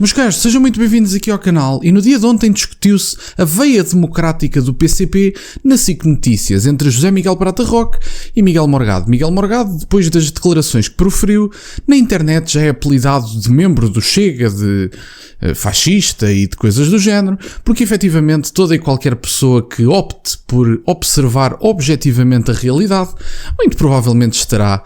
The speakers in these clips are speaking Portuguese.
Meus caros, sejam muito bem-vindos aqui ao canal e no dia de ontem discutiu-se a veia democrática do PCP na SIC Notícias entre José Miguel Prata Roque e Miguel Morgado. Miguel Morgado, depois das declarações que proferiu, na internet já é apelidado de membro do Chega, de fascista e de coisas do género, porque efetivamente toda e qualquer pessoa que opte por observar objetivamente a realidade, muito provavelmente estará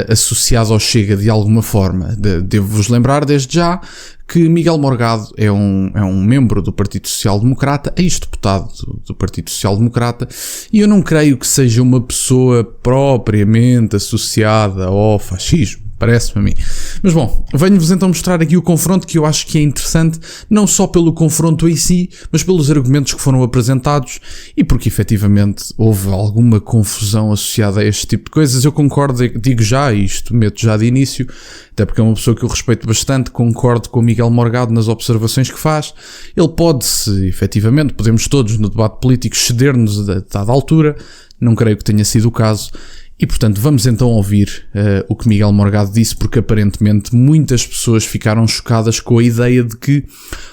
associado ao Chega de alguma forma. Devo-vos lembrar desde já que Miguel Morgado é um membro do Partido Social Democrata, ex-deputado do Partido Social Democrata, e eu não creio que seja uma pessoa propriamente associada ao fascismo, parece-me a mim. Mas bom, venho-vos então mostrar aqui o confronto que eu acho que é interessante, não só pelo confronto em si, mas pelos argumentos que foram apresentados e porque efetivamente houve alguma confusão associada a este tipo de coisas. Eu concordo, digo já isto, meto já de início, até porque é uma pessoa que eu respeito bastante, concordo com o Miguel Morgado nas observações que faz. Ele pode-se, efetivamente, podemos todos no debate político ceder-nos a dada altura, não creio que tenha sido o caso. E portanto vamos então ouvir o que Miguel Morgado disse, porque aparentemente muitas pessoas ficaram chocadas com a ideia de que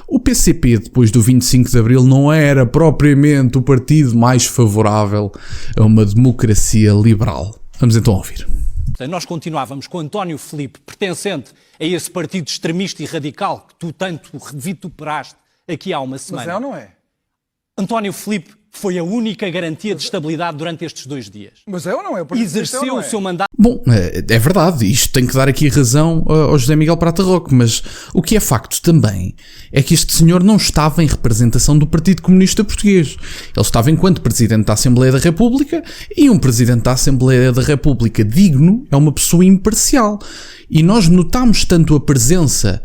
o PCP depois do 25 de Abril não era propriamente o partido mais favorável a uma democracia liberal. Vamos então ouvir. Nós continuávamos com António Filipe, pertencente a esse partido extremista e radical que tu tanto vituperaste aqui há uma semana. Mas é ou não é? António Filipe foi a única garantia de estabilidade durante estes 2 dias. Mas é ou não é? Exerceu o seu mandato. Bom, é verdade, isto tem que dar aqui razão ao José Miguel Prata Roque, mas o que é facto também é que este senhor não estava em representação do Partido Comunista Português. Ele estava enquanto Presidente da Assembleia da República, e um Presidente da Assembleia da República digno é uma pessoa imparcial. E nós notámos tanto a presença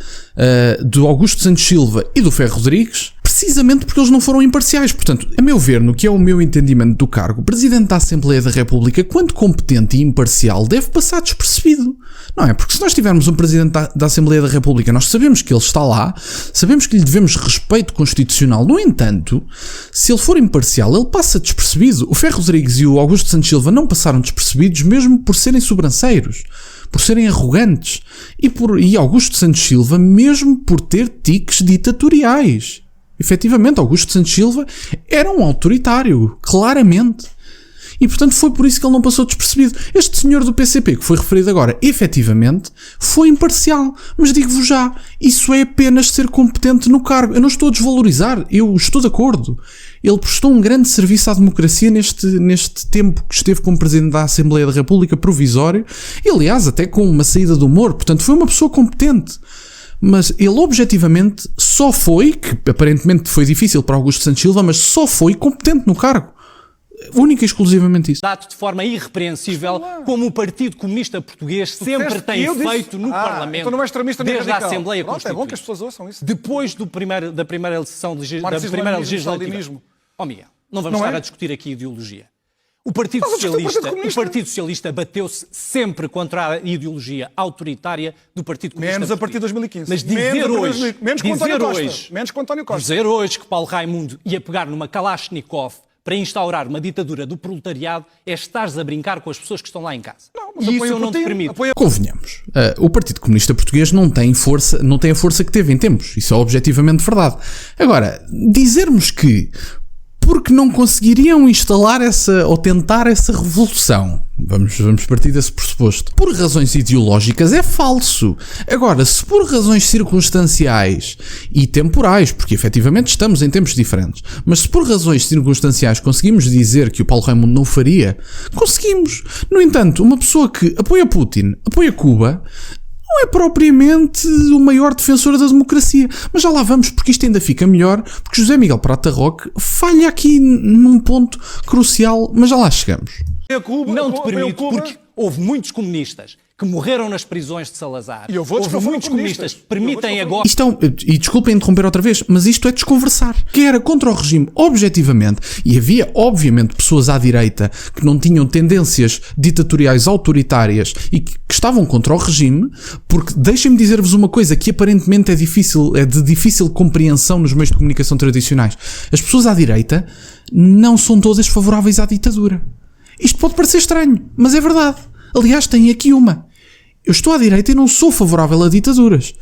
do Augusto Santos Silva e do Ferro Rodrigues precisamente porque eles não foram imparciais. Portanto, a meu ver, no que é o meu entendimento do cargo, o Presidente da Assembleia da República, quanto competente e imparcial, deve passar despercebido. Não é? Porque se nós tivermos um Presidente da Assembleia da República, nós sabemos que ele está lá, sabemos que lhe devemos respeito constitucional. No entanto, se ele for imparcial, ele passa despercebido. O Ferro Rodrigues e o Augusto Santos Silva não passaram despercebidos mesmo por serem sobranceiros, por serem arrogantes, e Augusto Santos Silva mesmo por ter tiques ditatoriais. Efetivamente, Augusto Santos Silva era um autoritário, claramente. E portanto foi por isso que ele não passou despercebido. Este senhor do PCP que foi referido agora, efetivamente, foi imparcial. Mas digo-vos já, isso é apenas ser competente no cargo. Eu não estou a desvalorizar, eu estou de acordo. Ele prestou um grande serviço à democracia neste tempo que esteve como Presidente da Assembleia da República provisório, e aliás até com uma saída do humor. Portanto foi uma pessoa competente. Mas ele objetivamente só foi, que aparentemente foi difícil para Augusto Santos Silva, mas só foi competente no cargo. Única e exclusivamente isso. Dado de forma irrepreensível, como o Partido Comunista Português sempre tem feito no Parlamento, então não é extremista nem desde a radical. Assembleia Pronto, Constituinte. é bom que as pessoas ouçam isso. Depois da primeira sessão da primeira legislativa. Oh, Miguel, não vamos estar a discutir aqui ideologia. O Partido Socialista bateu-se sempre contra a ideologia autoritária do Partido Comunista. Menos a partir de 2015. Mas Menos com António Costa. Dizer hoje que Paulo Raimundo ia pegar numa Kalashnikov para instaurar uma ditadura do proletariado é estares a brincar com as pessoas que estão lá em casa. Não, mas e isso eu não te permito. Convenhamos, o Partido Comunista Português não tem a força que teve em tempos. Isso é objetivamente verdade. Agora, dizermos que porque não conseguiriam instalar ou tentar essa revolução, vamos partir desse pressuposto, por razões ideológicas, é falso. Agora, se por razões circunstanciais e temporais, porque efetivamente estamos em tempos diferentes, mas se por razões circunstanciais conseguimos dizer que o Paulo Raimundo não faria, conseguimos. No entanto, uma pessoa que apoia Putin, apoia Cuba, não é propriamente o maior defensor da democracia. Mas já lá vamos, porque isto ainda fica melhor, porque José Miguel Prata Roque falha aqui num ponto crucial, mas já lá chegamos. Não te permito, porque houve muitos comunistas que morreram nas prisões de Salazar. E houve muitos comunistas que permitem agora... E desculpem interromper outra vez, mas isto é desconversar. Que era contra o regime, objetivamente, e havia, obviamente, pessoas à direita que não tinham tendências ditatoriais autoritárias e que estavam contra o regime, porque deixem-me dizer-vos uma coisa que aparentemente é de difícil compreensão nos meios de comunicação tradicionais. As pessoas à direita não são todas favoráveis à ditadura. Isto pode parecer estranho, mas é verdade. Aliás, tem aqui uma. Eu estou à direita e não sou favorável a ditaduras.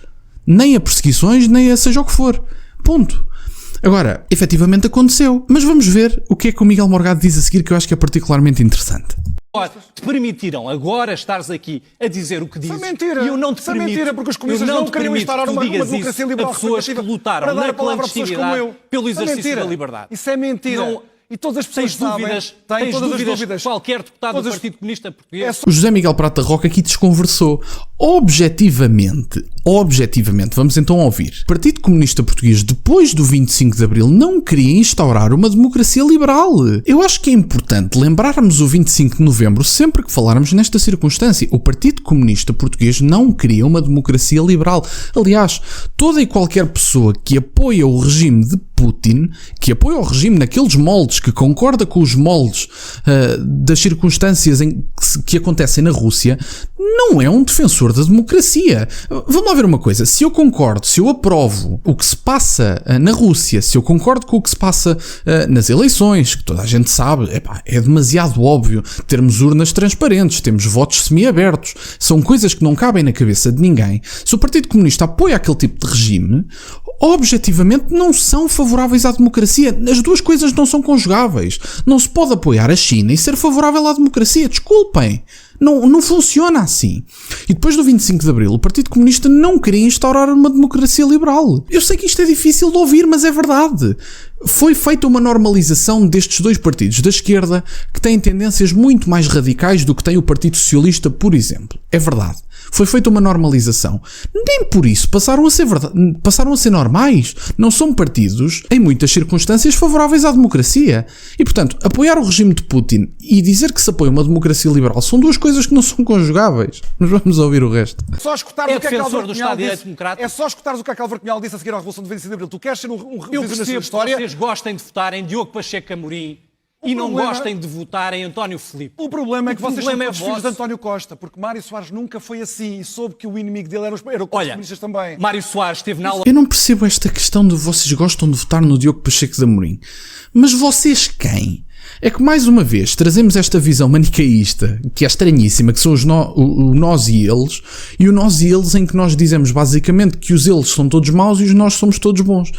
Nem a perseguições, nem a seja o que for. Ponto. Agora, efetivamente aconteceu. Mas vamos ver o que é que o Miguel Morgado diz a seguir, que eu acho que é particularmente interessante. Te permitiram agora estares aqui a dizer o que dizes. Isso é mentira. E eu não te Isso é permito. mentira, porque os comunistas não queriam instaurar uma democracia liberal a pessoas que lutaram na clandestinidade pelo exercício da liberdade. Isso é mentira. Não, e todas as pessoas tens dúvidas. Qualquer deputado do Partido Comunista Português. O José Miguel Prata Roca aqui desconversou. Objetivamente, vamos então ouvir. O Partido Comunista Português, depois do 25 de Abril, não queria instaurar uma democracia liberal. Eu acho que é importante lembrarmos o 25 de Novembro sempre que falarmos nesta circunstância. O Partido Comunista Português não queria uma democracia liberal. Aliás, toda e qualquer pessoa que apoia o regime de Putin, que apoia o regime naqueles moldes, que concorda com os moldes das circunstâncias que acontecem na Rússia, não é um defensor da democracia. Vamos lá ver uma coisa. Se eu concordo, se eu aprovo o que se passa na Rússia, se eu concordo com o que se passa nas eleições, que toda a gente sabe, é demasiado óbvio termos urnas transparentes, temos votos semi-abertos, são coisas que não cabem na cabeça de ninguém. Se o Partido Comunista apoia aquele tipo de regime, objetivamente não são favoráveis à democracia. As duas coisas não são conjugáveis. Não se pode apoiar a China e ser favorável à democracia. Desculpem. Não funciona assim. E depois do 25 de Abril, o Partido Comunista não queria instaurar uma democracia liberal. Eu sei que isto é difícil de ouvir, mas é verdade. Foi feita uma normalização destes dois partidos da esquerda que têm tendências muito mais radicais do que tem o Partido Socialista, por exemplo. É verdade. Foi feita uma normalização. Nem por isso passaram a ser normais. Não são partidos, em muitas circunstâncias, favoráveis à democracia. E, portanto, apoiar o regime de Putin e dizer que se apoia uma democracia liberal são duas coisas que não são conjugáveis. Mas vamos ouvir o resto. Só escutares o que é que defensor do Estado de Direito Democrático. É só escutares o que é que Álvaro Cunhal disse a seguir à Revolução de 25 de Abril. Tu queres ser um Eu revisionista da percebo história? que vocês gostem de votar em Diogo Pacheco Amorim e não gostem de votar em António Filipe. O problema é que vocês são todos filhos vosso. de António Costa, porque Mário Soares nunca foi assim e soube que o inimigo dele era os comunistas também. Mário Soares esteve na aula... Eu não percebo esta questão de vocês gostam de votar no Diogo Pacheco de Amorim. Mas vocês quem? É que mais uma vez trazemos esta visão manicaísta, que é estranhíssima, que são o nós e eles, e o nós e eles em que nós dizemos basicamente que os eles são todos maus e os nós somos todos bons.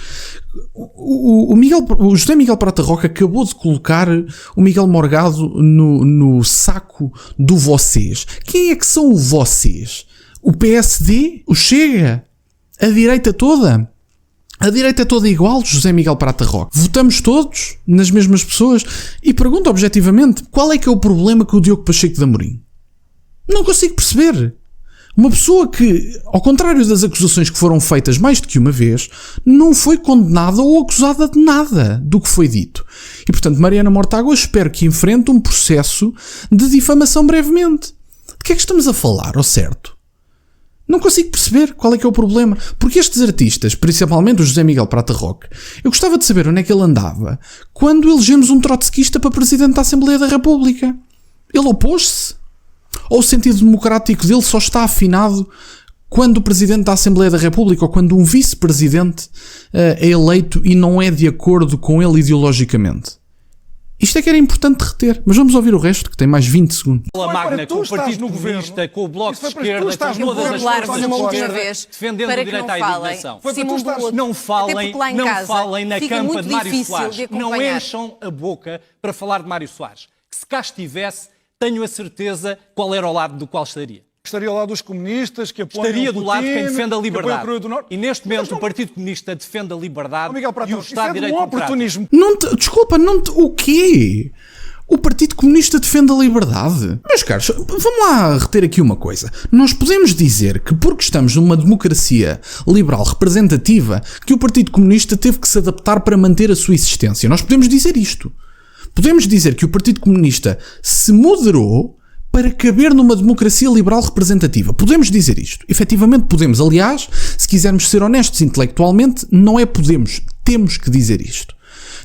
O José Miguel Prata Roca acabou de colocar o Miguel Morgado no saco do vocês. Quem é que são o vocês? O PSD? O Chega? A direita toda? A direita é toda igual, José Miguel Prata Roca. Votamos todos nas mesmas pessoas. E pergunto objetivamente, qual é que é o problema com o Diogo Pacheco de Amorim? Não consigo perceber. Uma pessoa que, ao contrário das acusações que foram feitas mais do que uma vez, não foi condenada ou acusada de nada do que foi dito. E, portanto, Mariana Mortágua espero que enfrente um processo de difamação brevemente. De que é que estamos a falar, ao certo? Não consigo perceber qual é que é o problema. Porque estes artistas, principalmente o José Miguel Prata Roca, eu gostava de saber onde é que ele andava quando elegemos um trotskista para Presidente da Assembleia da República. Ele opôs-se? Ou o sentido democrático dele só está afinado quando o Presidente da Assembleia da República ou quando um Vice-Presidente é eleito e não é de acordo com ele ideologicamente? Isto é que era importante reter, mas vamos ouvir o resto, que tem mais 20 segundos. A Magna, com o Partido Comunista, com o Bloco de Esquerda, com todas as forças de esquerda, defendendo o direito à indignação. Não falem na campa de Mário Soares. Não encham a boca para falar de Mário Soares. Que se cá estivesse, tenho a certeza qual era o lado do qual estaria. Estaria ao lado dos comunistas, que apoiam Estaria Putin, do lado de quem defende a liberdade. E neste momento o Partido Comunista defende a liberdade e o Estado de Direito Democrático. O quê? O Partido Comunista defende a liberdade? Meus caros, vamos lá reter aqui uma coisa. Nós podemos dizer que porque estamos numa democracia liberal representativa, que o Partido Comunista teve que se adaptar para manter a sua existência. Nós podemos dizer isto. Podemos dizer que o Partido Comunista se moderou para caber numa democracia liberal representativa. Podemos dizer isto. Efetivamente podemos. Aliás, se quisermos ser honestos intelectualmente, não é podemos. Temos que dizer isto.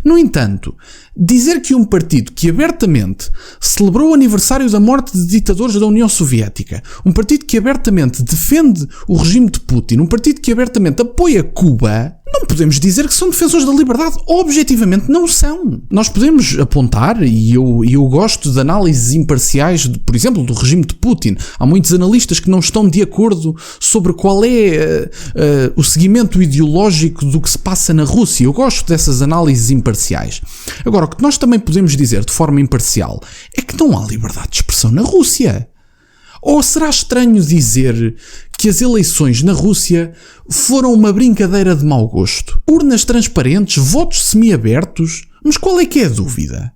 No entanto, dizer que um partido que abertamente celebrou o aniversário da morte de ditadores da União Soviética, um partido que abertamente defende o regime de Putin, um partido que abertamente apoia Cuba, não não podemos dizer que são defensores da liberdade. Objetivamente não são. Nós podemos apontar, e eu gosto de análises imparciais, por exemplo, do regime de Putin. Há muitos analistas que não estão de acordo sobre qual é o seguimento ideológico do que se passa na Rússia. Eu gosto dessas análises imparciais. Agora, o que nós também podemos dizer de forma imparcial é que não há liberdade de expressão na Rússia. Ou será estranho dizer que as eleições na Rússia foram uma brincadeira de mau gosto? Urnas transparentes, votos semiabertos? Mas qual é que é a dúvida?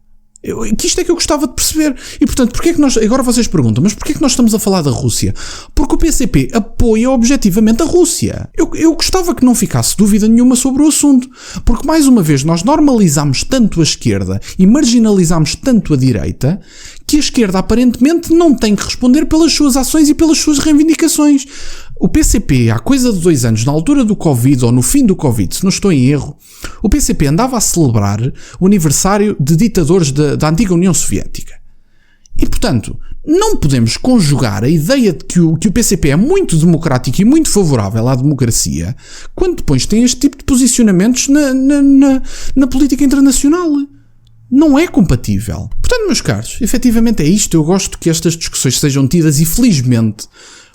Que isto é que eu gostava de perceber. E portanto, porque é que nós... Agora vocês perguntam, mas porquê é que nós estamos a falar da Rússia? Porque o PCP apoia objetivamente a Rússia. Eu gostava que não ficasse dúvida nenhuma sobre o assunto. Porque mais uma vez nós normalizamos tanto a esquerda e marginalizamos tanto a direita que a esquerda aparentemente não tem que responder pelas suas ações e pelas suas reivindicações. O PCP, há coisa de 2 anos, na altura do Covid ou no fim do Covid, se não estou em erro, o PCP andava a celebrar o aniversário de ditadores da antiga União Soviética. E, portanto, não podemos conjugar a ideia de que o PCP é muito democrático e muito favorável à democracia quando depois tem este tipo de posicionamentos na política internacional. Não é compatível. Portanto, meus caros, efetivamente é isto. Eu gosto que estas discussões sejam tidas e, felizmente,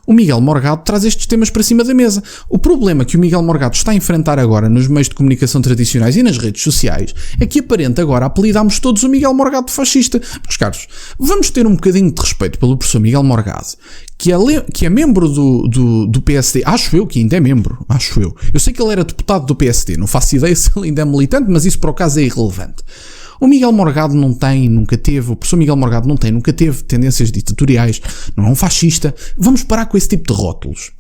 o Miguel Morgado traz estes temas para cima da mesa. O problema que o Miguel Morgado está a enfrentar agora nos meios de comunicação tradicionais e nas redes sociais é que aparenta agora apelidamos todos o Miguel Morgado de fascista. Meus caros, vamos ter um bocadinho de respeito pelo professor Miguel Morgado, que é membro do PSD. Acho eu que ainda é membro. Acho eu. Eu sei que ele era deputado do PSD. Não faço ideia se ele ainda é militante, mas isso por acaso é irrelevante. O Miguel Morgado o professor Miguel Morgado nunca teve tendências ditatoriais, não é um fascista. Vamos parar com esse tipo de rótulos.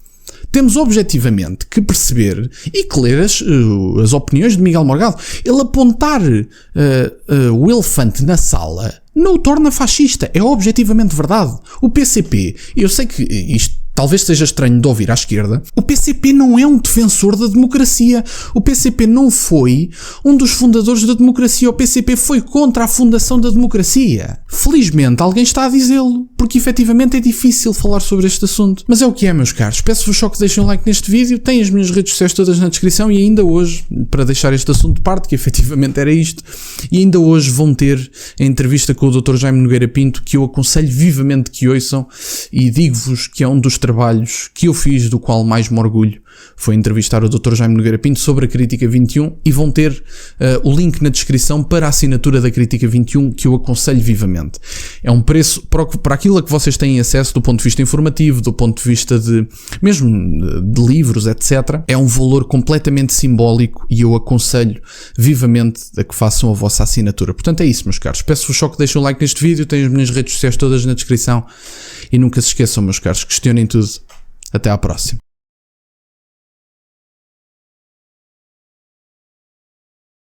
Temos objetivamente que perceber e que ler as opiniões de Miguel Morgado. Ele apontar o elefante na sala não o torna fascista, é objetivamente verdade. O PCP, eu sei que isto talvez seja estranho de ouvir à esquerda, o PCP não é um defensor da democracia. O PCP não foi um dos fundadores da democracia. O PCP foi contra a fundação da democracia. Felizmente alguém está a dizê-lo, porque efetivamente é difícil falar sobre este assunto. Mas é o que é, meus caros. Peço-vos só que deixem um like neste vídeo, têm as minhas redes sociais todas na descrição e ainda hoje, para deixar este assunto de parte, que efetivamente era isto, e ainda hoje vão ter a entrevista com o Dr. Jaime Nogueira Pinto, que eu aconselho vivamente que ouçam, e digo-vos que é um dos trabalhos que eu fiz do qual mais me orgulho, foi entrevistar o Dr. Jaime Nogueira Pinto sobre a Crítica 21, e vão ter o link na descrição para a assinatura da Crítica 21, que eu aconselho vivamente. É um preço para aquilo a que vocês têm acesso do ponto de vista informativo, do ponto de vista mesmo de livros, etc. É um valor completamente simbólico e eu aconselho vivamente a que façam a vossa assinatura. Portanto é isso, meus caros. Peço-vos só que deixem um like neste vídeo, têm as minhas redes sociais todas na descrição e nunca se esqueçam, meus caros, questionem tudo. Até à próxima.